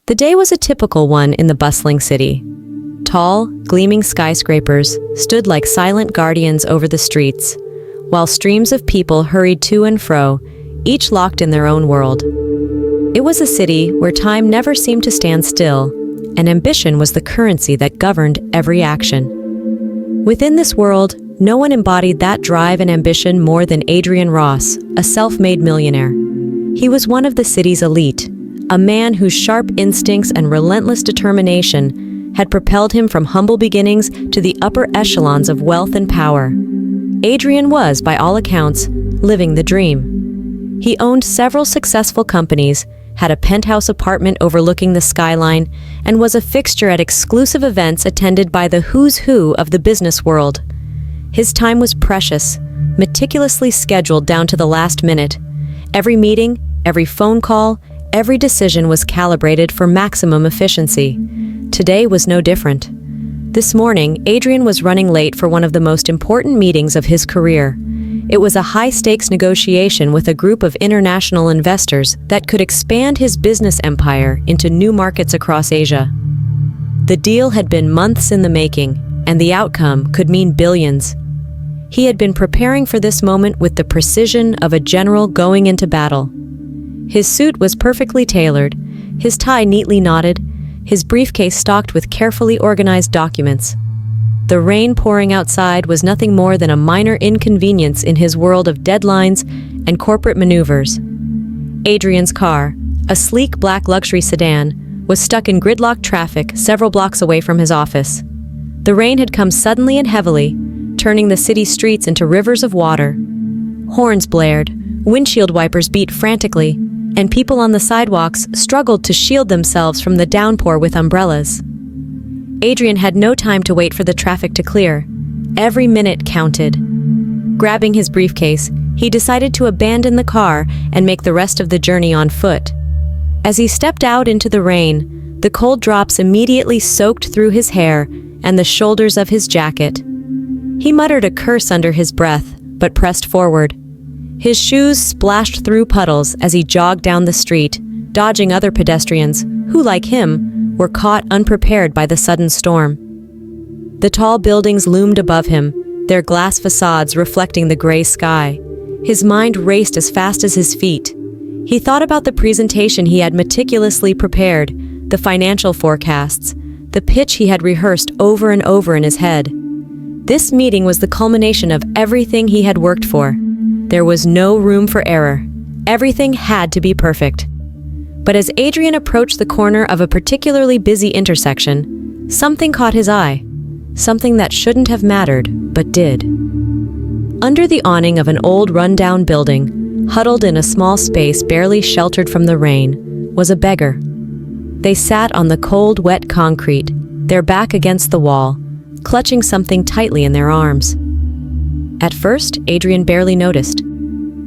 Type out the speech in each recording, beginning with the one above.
The day was a typical one in the bustling city. Tall, gleaming skyscrapers stood like silent guardians over the streets, while streams of people hurried to and fro, each locked in their own world. It was a city where time never seemed to stand still, and ambition was the currency that governed every action. Within this world, no one embodied that drive and ambition more than Adrian Ross, a self-made millionaire. He was one of the city's elite, a man whose sharp instincts and relentless determination had propelled him from humble beginnings to the upper echelons of wealth and power. Adrian was, by all accounts, living the dream. He owned several successful companies, had a penthouse apartment overlooking the skyline, and was a fixture at exclusive events attended by the who's who of the business world. His time was precious, meticulously scheduled down to the last minute. Every meeting, every phone call, every decision was calibrated for maximum efficiency. Today was no different. This morning, Adrian was running late for one of the most important meetings of his career. It was a high-stakes negotiation with a group of international investors that could expand his business empire into new markets across Asia. The deal had been months in the making, and the outcome could mean billions. He had been preparing for this moment with the precision of a general going into battle. His suit was perfectly tailored, his tie neatly knotted, his briefcase stocked with carefully organized documents. The rain pouring outside was nothing more than a minor inconvenience in his world of deadlines and corporate maneuvers. Adrian's car, a sleek black luxury sedan, was stuck in gridlocked traffic several blocks away from his office. The rain had come suddenly and heavily, turning the city streets into rivers of water. Horns blared, windshield wipers beat frantically, and people on the sidewalks struggled to shield themselves from the downpour with umbrellas. Adrian had no time to wait for the traffic to clear. Every minute counted. Grabbing his briefcase, he decided to abandon the car and make the rest of the journey on foot. As he stepped out into the rain, the cold drops immediately soaked through his hair and the shoulders of his jacket. He muttered a curse under his breath, but pressed forward. His shoes splashed through puddles as he jogged down the street, dodging other pedestrians who, like him, were caught unprepared by the sudden storm. The tall buildings loomed above him, their glass facades reflecting the gray sky. His mind raced as fast as his feet. He thought about the presentation he had meticulously prepared, the financial forecasts, the pitch he had rehearsed over and over in his head. This meeting was the culmination of everything he had worked for. There was no room for error. Everything had to be perfect. But as Adrian approached the corner of a particularly busy intersection, something caught his eye. Something that shouldn't have mattered, but did. Under the awning of an old rundown building, huddled in a small space barely sheltered from the rain, was a beggar. They sat on the cold, wet concrete, their back against the wall, clutching something tightly in their arms. At first, Adrian barely noticed.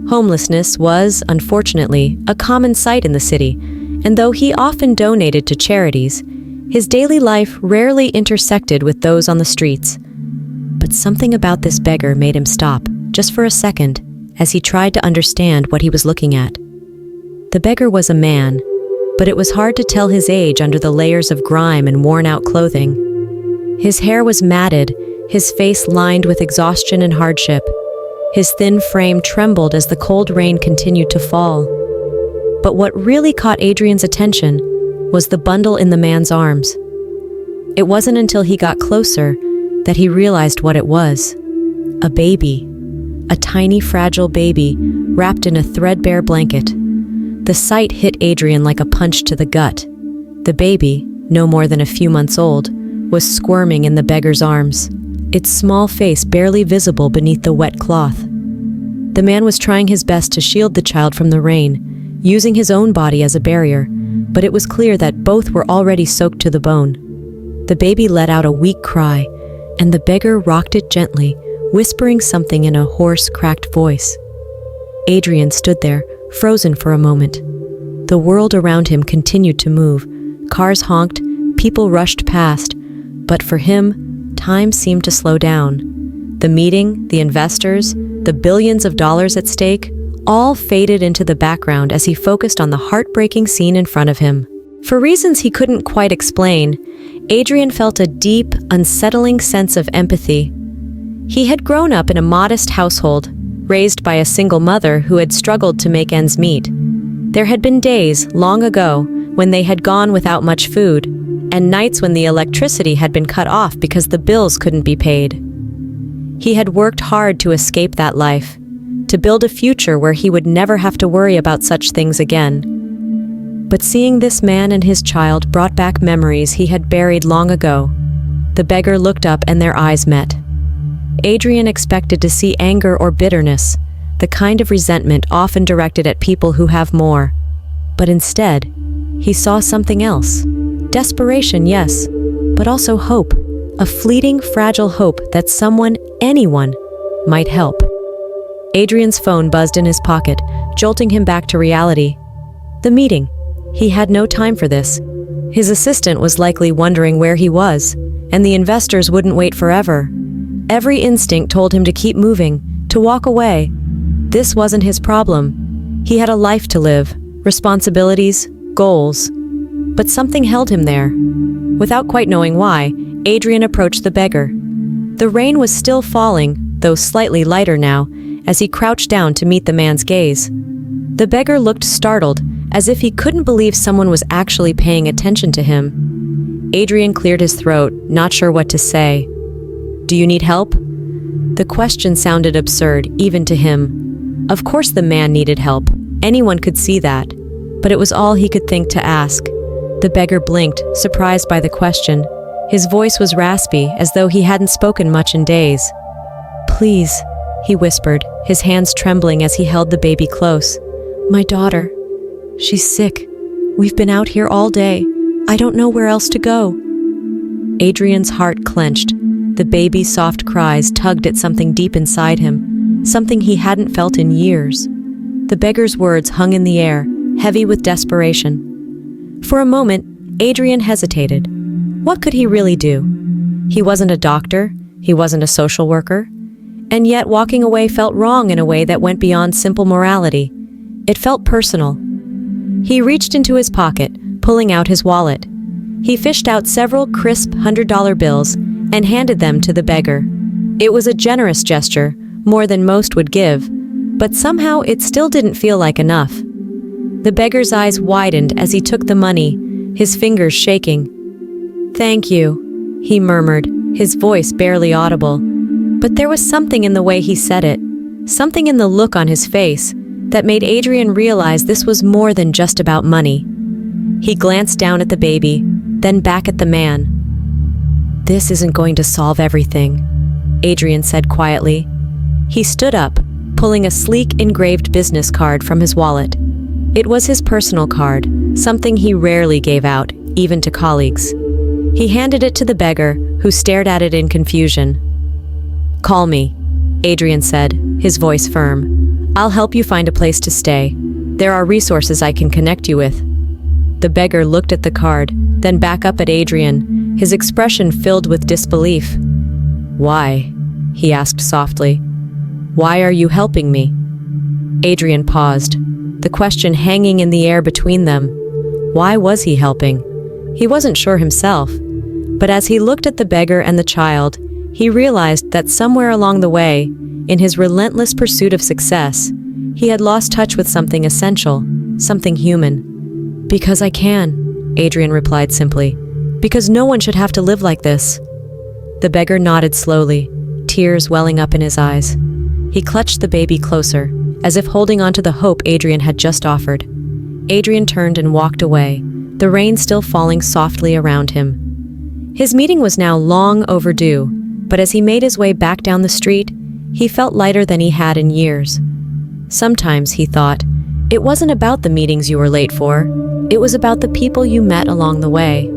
Homelessness was, unfortunately, a common sight in the city, and though he often donated to charities, his daily life rarely intersected with those on the streets. But something about this beggar made him stop, just for a second, as he tried to understand what he was looking at. The beggar was a man, but it was hard to tell his age under the layers of grime and worn-out clothing. His hair was matted, his face lined with exhaustion and hardship. His thin frame trembled as the cold rain continued to fall. But what really caught Adrian's attention was the bundle in the man's arms. It wasn't until he got closer that he realized what it was. A baby. A tiny, fragile baby wrapped in a threadbare blanket. The sight hit Adrian like a punch to the gut. The baby, no more than a few months old, was squirming in the beggar's arms, its small face barely visible beneath the wet cloth. The man was trying his best to shield the child from the rain, using his own body as a barrier, but it was clear that both were already soaked to the bone. The baby let out a weak cry, and the beggar rocked it gently, whispering something in a hoarse, cracked voice. Adrian stood there, frozen for a moment. The world around him continued to move. Cars honked, people rushed past, but for him, time seemed to slow down. The meeting, the investors, the billions of dollars at stake, all faded into the background as he focused on the heartbreaking scene in front of him. For reasons he couldn't quite explain, Adrian felt a deep, unsettling sense of empathy. He had grown up in a modest household, raised by a single mother who had struggled to make ends meet. There had been days, long ago, when they had gone without much food, and nights when the electricity had been cut off because the bills couldn't be paid. He had worked hard to escape that life, to build a future where he would never have to worry about such things again. But seeing this man and his child brought back memories he had buried long ago. The beggar looked up and their eyes met. Adrian expected to see anger or bitterness, the kind of resentment often directed at people who have more. But instead, he saw something else. Desperation, yes, but also hope. A fleeting, fragile hope that someone, anyone, might help. Adrian's phone buzzed in his pocket, jolting him back to reality. The meeting. He had no time for this. His assistant was likely wondering where he was, and the investors wouldn't wait forever. Every instinct told him to keep moving, to walk away. This wasn't his problem. He had a life to live, responsibilities, goals. But something held him there. Without quite knowing why, Adrian approached the beggar. The rain was still falling, though slightly lighter now, as he crouched down to meet the man's gaze. The beggar looked startled, as if he couldn't believe someone was actually paying attention to him. Adrian cleared his throat, not sure what to say. "Do you need help?" The question sounded absurd, even to him. Of course the man needed help. Anyone could see that. But it was all he could think to ask. The beggar blinked, surprised by the question. His voice was raspy, as though he hadn't spoken much in days. "Please," he whispered, his hands trembling as he held the baby close. "My daughter. She's sick. We've been out here all day. I don't know where else to go." Adrian's heart clenched. The baby's soft cries tugged at something deep inside him, something he hadn't felt in years. The beggar's words hung in the air, heavy with desperation. For a moment, Adrian hesitated. What could he really do? He wasn't a doctor, he wasn't a social worker, and yet walking away felt wrong in a way that went beyond simple morality. It felt personal. He reached into his pocket, pulling out his wallet. He fished out several crisp $100 bills and handed them to the beggar. It was a generous gesture, more than most would give, but somehow it still didn't feel like enough. The beggar's eyes widened as he took the money, his fingers shaking. "Thank you," he murmured, his voice barely audible. But there was something in the way he said it, something in the look on his face, that made Adrian realize this was more than just about money. He glanced down at the baby, then back at the man. "This isn't going to solve everything," Adrian said quietly. He stood up, pulling a sleek engraved business card from his wallet. It was his personal card, something he rarely gave out, even to colleagues. He handed it to the beggar, who stared at it in confusion. "Call me," Adrian said, his voice firm. "I'll help you find a place to stay. There are resources I can connect you with." The beggar looked at the card, then back up at Adrian, his expression filled with disbelief. "Why?" he asked softly. "Why are you helping me?" Adrian paused, the question hanging in the air between them. Why was he helping? He wasn't sure himself. But as he looked at the beggar and the child, he realized that somewhere along the way, in his relentless pursuit of success, he had lost touch with something essential, something human. "Because I can," Adrian replied simply. "Because no one should have to live like this." The beggar nodded slowly, tears welling up in his eyes. He clutched the baby closer, as if holding on to the hope Adrian had just offered. Adrian turned and walked away, the rain still falling softly around him. His meeting was now long overdue, but as he made his way back down the street, he felt lighter than he had in years. Sometimes, he thought, it wasn't about the meetings you were late for, it was about the people you met along the way.